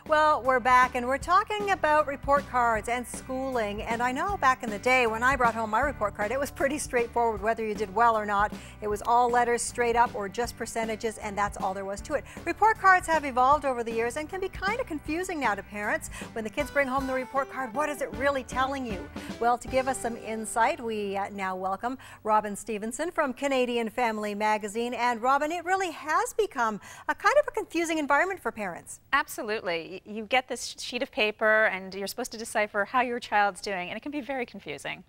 Well, we're back and we're talking about report cards and schooling. And I know back in the day when I brought home my report card, it was pretty straightforward whether you did well or not. It was all letters straight up or just percentages, and that's all there was to it. Report cards have evolved over the years and can be kind of confusing now to parents. When the kids bring home the report card, what is it really telling you? Well, to give us some insight, we now welcome Robin Stevenson from Canadian Family Magazine. And Robin, it really has become a kind of a confusing environment for parents. Absolutely. You get this sheet of paper and you're supposed to decipher how your child's doing, and it can be very confusing.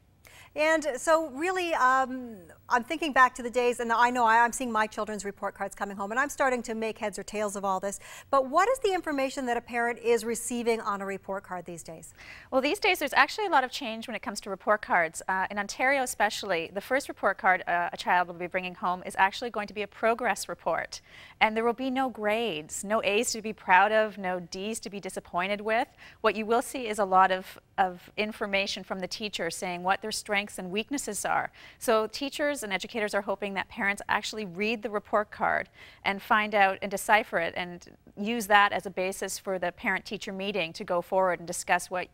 And so really, I'm thinking back to the days, and I know I'm seeing my children's report cards coming home, and I'm starting to make heads or tails of all this. But what is the information that a parent is receiving on a report card these days? Well, these days there's actually a lot of change when it comes to report cards. In Ontario especially, the first report card a child will be bringing home is actually going to be a progress report. And there will be no grades, no A's to be proud of, no D's to be disappointed with. What you will see is a lot of information from the teacher saying what their strengths and weaknesses are. So teachers and educators are hoping that parents actually read the report card and find out and decipher it and use that as a basis for the parent-teacher meeting to go forward and discuss what,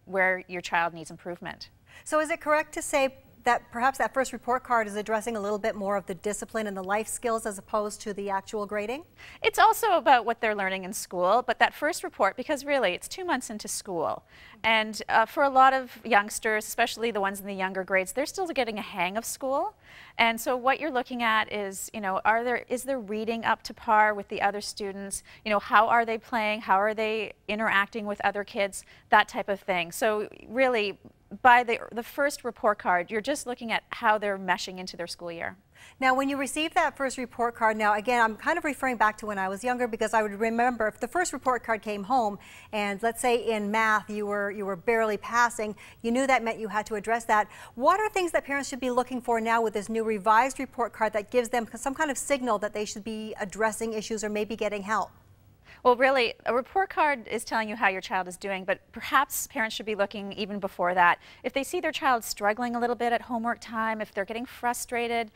where your child needs improvement. So is it correct to say that perhaps that first report card is addressing a little bit more of the discipline and the life skills as opposed to the actual grading? It's also about what they're learning in school, but that first report, because really it's 2 months into school, and for a lot of youngsters, especially the ones in the younger grades, they're still getting a hang of school. And so what you're looking at is, is their reading up to par with the other students? How are they playing? How are they interacting with other kids? That type of thing. So really, by the first report card, you're just looking at how they're meshing into their school year. Now, when you receive that first report card, now again, I'm kind of referring back to when I was younger, because I would remember if the first report card came home and let's say in math you were barely passing, you knew that meant you had to address that. What are things that parents should be looking for now with this new revised report card that gives them some kind of signal that they should be addressing issues or maybe getting help? Well, really, a report card is telling you how your child is doing, but perhaps parents should be looking even before that. If they see their child struggling a little bit at homework time, if they're getting frustrated,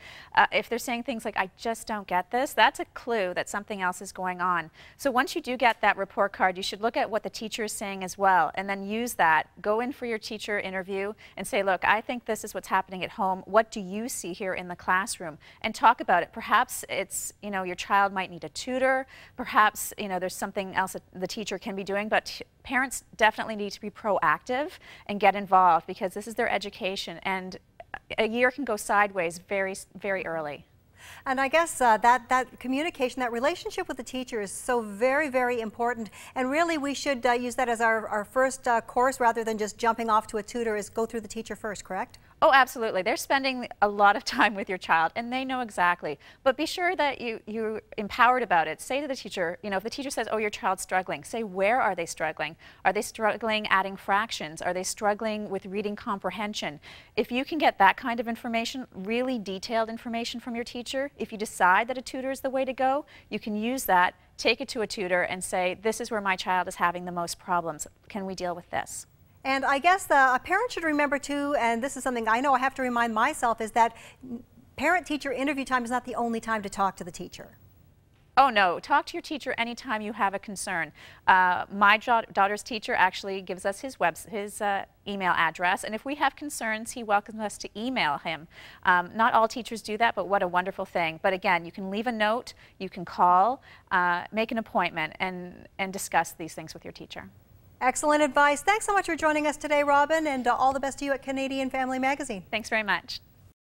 if they're saying things like, I just don't get this, that's a clue that something else is going on. So once you do get that report card, you should look at what the teacher is saying as well, and then use that. Go in for your teacher interview and say, look, I think this is what's happening at home. What do you see here in the classroom? And talk about it. Perhaps it's, your child might need a tutor. Perhaps, there's something else that the teacher can be doing, but parents definitely need to be proactive and get involved, because this is their education, and a year can go sideways very, very early. And I guess that communication, that relationship with the teacher is so very, very important. And really we should use that as our first course rather than just jumping off to a tutor, is go through the teacher first, correct? Oh, absolutely. They're spending a lot of time with your child, and they know exactly. But be sure that you're empowered about it. Say to the teacher, if the teacher says, oh, your child's struggling, say, where are they struggling? Are they struggling adding fractions? Are they struggling with reading comprehension? If you can get that kind of information, really detailed information from your teacher, if you decide that a tutor is the way to go, you can use that, take it to a tutor and say, this is where my child is having the most problems. Can we deal with this? And I guess a parent should remember too, and this is something I know I have to remind myself, is that parent-teacher interview time is not the only time to talk to the teacher. Oh no, talk to your teacher anytime you have a concern. My daughter's teacher actually gives us his email address, and if we have concerns, he welcomes us to email him. Not all teachers do that, but what a wonderful thing. But again, you can leave a note, you can call, make an appointment, and discuss these things with your teacher. Excellent advice. Thanks so much for joining us today, Robin, and all the best to you at Canadian Family Magazine. Thanks very much.